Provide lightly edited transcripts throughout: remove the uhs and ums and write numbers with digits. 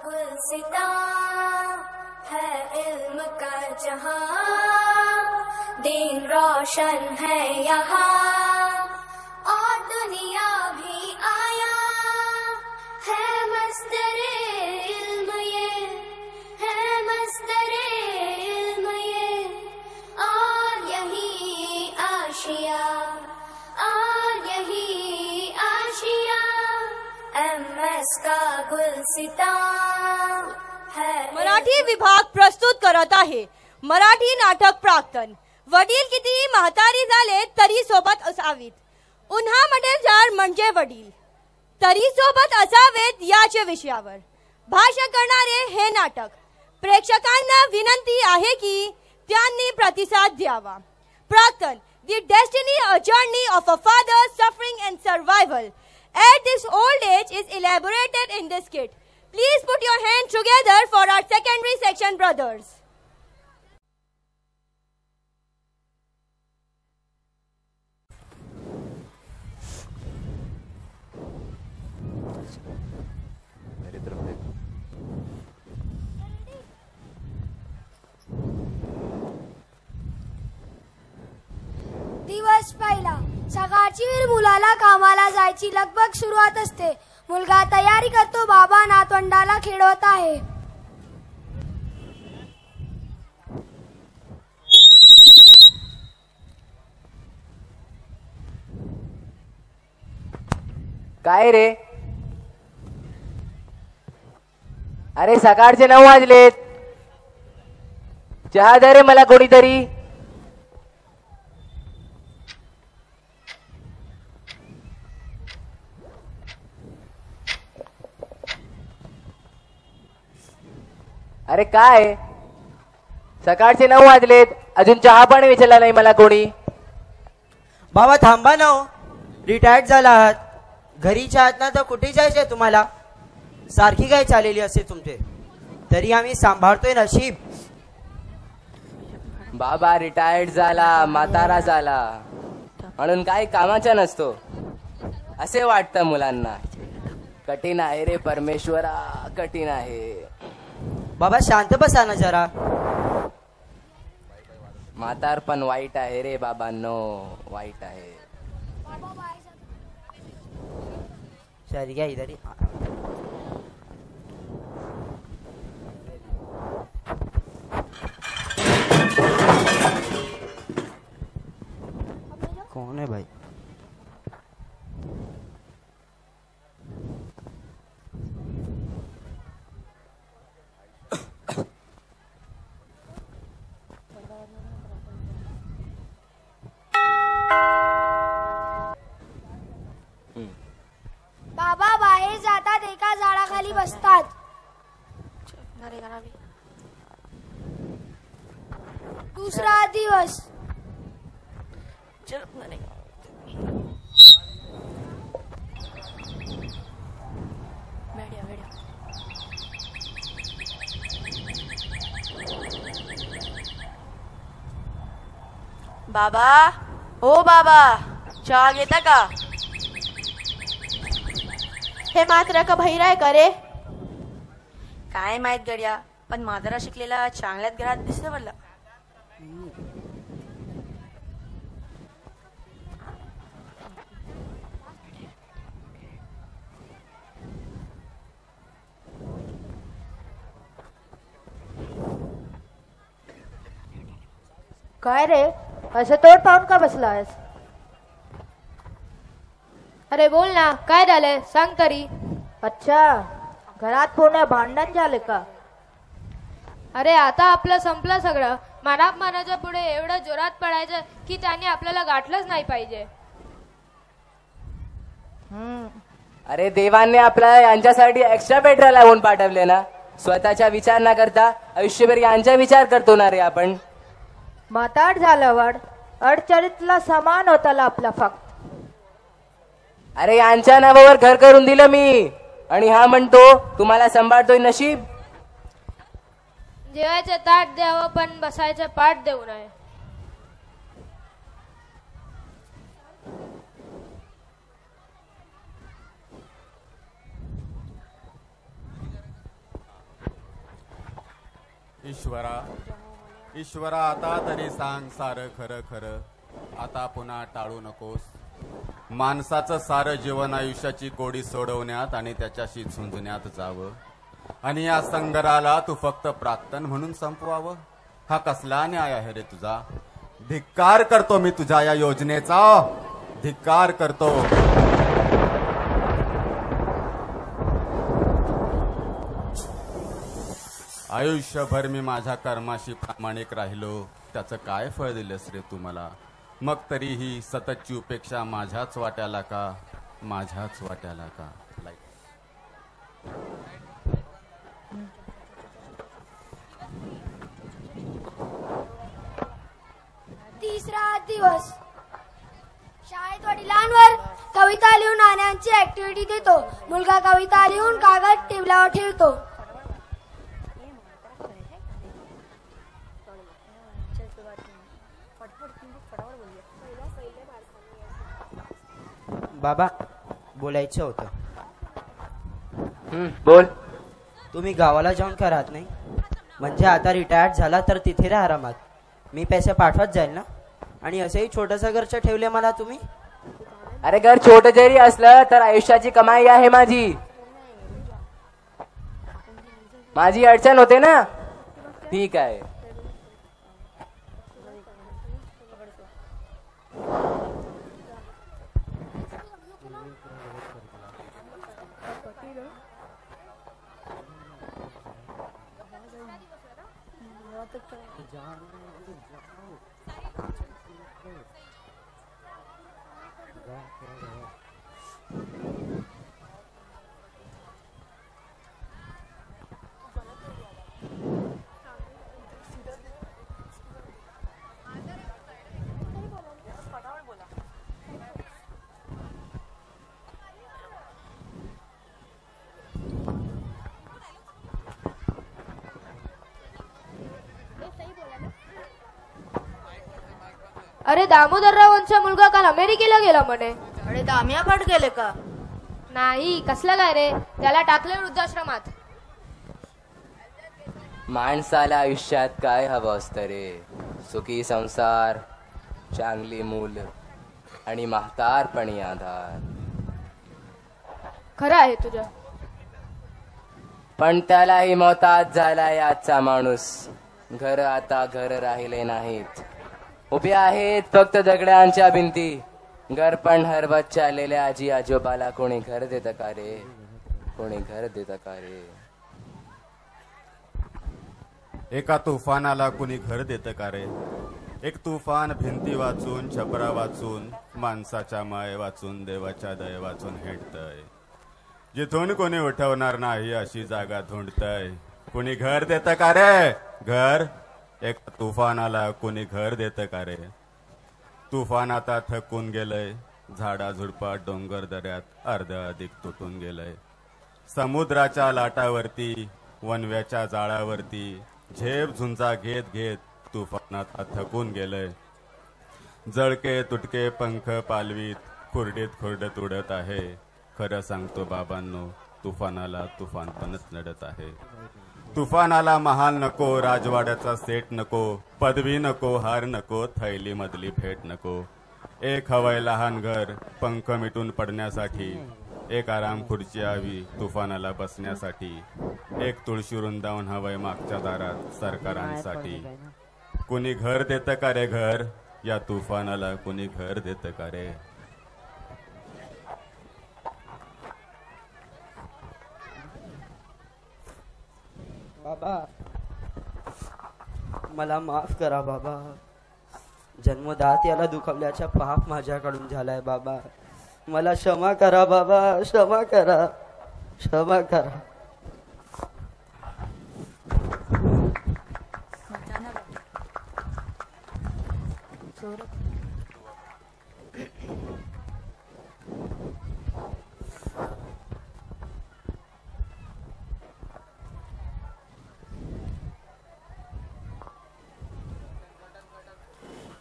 गुलसिता है इल्म का जहां, दिन रोशन है यहाँ और दुनिया भी आया है। मस्तरे इल्म ये है, मस्तरे इल्म ये, और यही आशिया, और यही आशिया। MS का गुलसिता है। मराठी विभाग प्रस्तुत करत आहे मराठी नाटक प्राक्तन. वडील कितीही म्हातारी झाले तरी सोबत असावीत. उन्हामध्ये जाड म्हणजे वडील, तरी सोबत असावेत याचे विषयावर भाष्य करणारे हे नाटक प्रेक्षकांना विनंती आहे की त्यांनी प्रतिसाद द्यावा. प्राक्तन, The Destiny, a journey of a father's suffering and survival at this old age is elaborated in this skit. Please put your hands together for our secondary section brothers. दिवस पहिला. सकाळची वेळ मुलाला कामाला जायची लगबग सुरुवात असते. मुलगा तयारी करतो. बाबा नातवंडाला खेळवत आहे. काय रे? अरे सकाळचे 9 वाजलेत. चहा दे रे मला कोणीतरी. अरे काय, सकाळचे 9 वाजलेत, अजून चहा पाणी विचारला नाही मला कोणी. बाबा थांबा ना, रिटायर्ड झाला आहात, घरी आहात ना, तर कुठे जायचंय तुम्हाला? सारखी काय चाललेली असते तुमचे, तरी आम्ही सांभाळतोय नशीब. बाबा रिटायर्ड झाला, म्हातारा झाला म्हणून काही कामाचा नसतो असे वाटतं मुलांना. कठीण आहे रे परमेश्वरा, कठीण आहे. बाबा शांत बसा ना जरा. म्हातार पण वाईट आहे रे बाबांनो, वाईट आहे. सर घ्या इधर. कौन है भाई? बाबा बाहेर जातात, एका झाडाखाली बसतात. दुसरा दिवस. बाबा, हो बाबा, चहा घेता का? हे मात्र का बहिराय करे? काय माहित गड्या, पण मादरा शिकलेला चांगल्याच घरात दिसतं मला. काय रे, असं तोड पाहून का बसला आहेस? अरे बोल ना, काय झालंय सांग तरी. अच्छा, घरात पूर्ण भांडण झाले का? अरे आता आपलं संपलं सगळं. मानाप मानाच्या पुढे एवढं जोरात पडायचं की त्याने आपल्याला गाठलंच नाही पाहिजे. अरे देवाने आपल्याला यांच्यासाठी एक्स्ट्रा पेट्रोल लावून पाठवले ना. स्वतःचा विचार न करता आयुष्यभर यांचा विचार करतो ना रे आपण. म्हातार झाल्यावर अडचणीतला समान होता आपला फक्त. अरे यांच्या नावावर घर करून दिलं मी, आणि हा म्हणतो तुम्हाला सांभाळतोय नशीब. जेवायचं ताट द्यावं पण बसायचं पाठ देऊ नये. ईश्वरा आता तरी सांग सारं खरं खरं, आता पुन्हा टाळू नकोस. माणसाचं सारं जीवन आयुष्याची कोडी सोडवण्यात आणि त्याच्याशी झुंजण्यात जावं, आणि या संगराला तू फक्त प्राक्तन म्हणून संपवावं. हा कसला न्याय आहे रे तुझा? धिक्कार करतो मी तुझ्या या योजनेचा, धिक्कार करतो. आयुष्यभर मी माझ्या कर्माशी प्रामाणिक राहिलो, त्याचं काय फळ दिलंस रे तू मला? मग तरीही सततची उपेक्षा माझ्याच वाट्याला का, माझ्याच वाट्याला का? तिसरा दिवस. शाळेत वडिलांवर कविता लिहून आणण्याची ऍक्टिव्हिटी देतो. मुलगा कविता लिहून कागद टेबलावर ठेवतो. बाबा, बोलायचं होतं. बोल. तुम्ही गावाला जाऊन का राहत नाही? म्हणजे आता रिटायर्ड झाला तर तिथे राहा आरामात. मी पैसे पाठवत जाईल ना. आणि असंही छोटंसं घरचं ठेवले मला तुम्ही. अरे घर छोटं जरी असलं तर आयुष्याची कमाई आहे माझी. माझी अडचण होते ना, ठीक आहे. अरे दामोदररावांचा मुलगा काल अमेरिकेला गेला म्हणे. अरे दामिया पाठ गेले का? नाही, कसलं काय रे, त्याला टाकले वृद्धाश्रमात. माणसाला आयुष्यात काय हवं असतं रे? सुखी संसार, चांगली मूल आणि म्हातारपणी आधार. खरं आहे तुझं. पण त्यालाही मोताज झालाय आजचा माणूस. घर आता घर राहिले नाहीत, उभे आहेत फक्त दगडांच्या भिंती. घर पण हरवत चाललेल्या आजी आजोबाला कोणी घर देतं का रे? कोणी घर देतं का रे? एका तुफानाला कुणी घर देतं का रे? एक तुफान भिंती वाचून, छपरा वाचून, माणसाच्या माये वाचून, देवाच्या दये वाचून हेटतय. जिथून कोणी उठवणार नाही अशी जागा धुंडतय. कुणी घर देतं का रे? घर एक तुफानाला कुणी घर देतं का रे? तुफान आता थकून गेलंय. झाडा झुडपात, डोंगर दऱ्यात अर्ध अधिक तुटून गेलंय. समुद्राच्या लाटावरती, वनव्याच्या जाळावरती झेप झुंजा घेत घेत तुफानात थकून गेलंय. जळके तुटके पंख पालवीत खुर्डीत खुर्डत उडत आहे. खरं सांगतो बाबांनो, तुफानाला तुफानपणच नडत आहे. तुफानाला महाल नको, राजवाड्याचा सेट नको, पदवी नको, हार नको, थैली मधली भेट नको. एक हवंय लहान घर पंख मिटून पडण्यासाठी. एक आराम खुर्ची हवी तुफानाला बसण्यासाठी. एक तुळशी वृंदावन हवंय मागच्या दारात सरकारांसाठी. कुणी घर देतं का रे घर? या तुफानाला कुणी घर देतं का रे? बाबा, मला माफ करा बाबा. जन्मदात याला दुखावल्याचा पाप माझ्याकडून झालाय बाबा. मला क्षमा करा बाबा, क्षमा करा, क्षमा करा.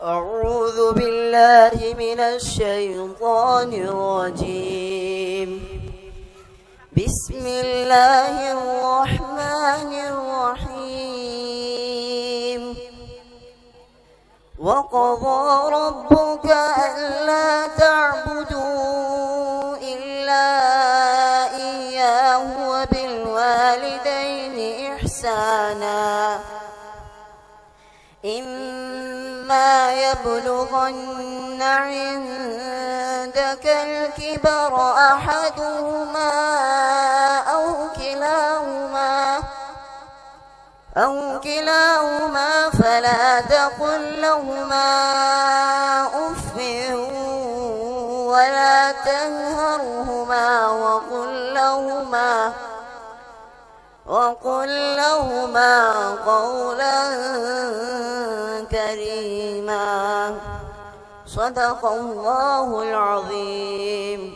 أعوذ بالله من الشيطان الرجيم. بسم الله الرحمن الرحيم. وقضى ربك ألا تعبدوا إلا إياه وبالوالدين إحسانا إما يبلغن عندك الكبر أحدهما أو كلاهما فلا تقل لهما أف ولا تنهرهما وقل لهما قولا كريما. صدق الله العظيم.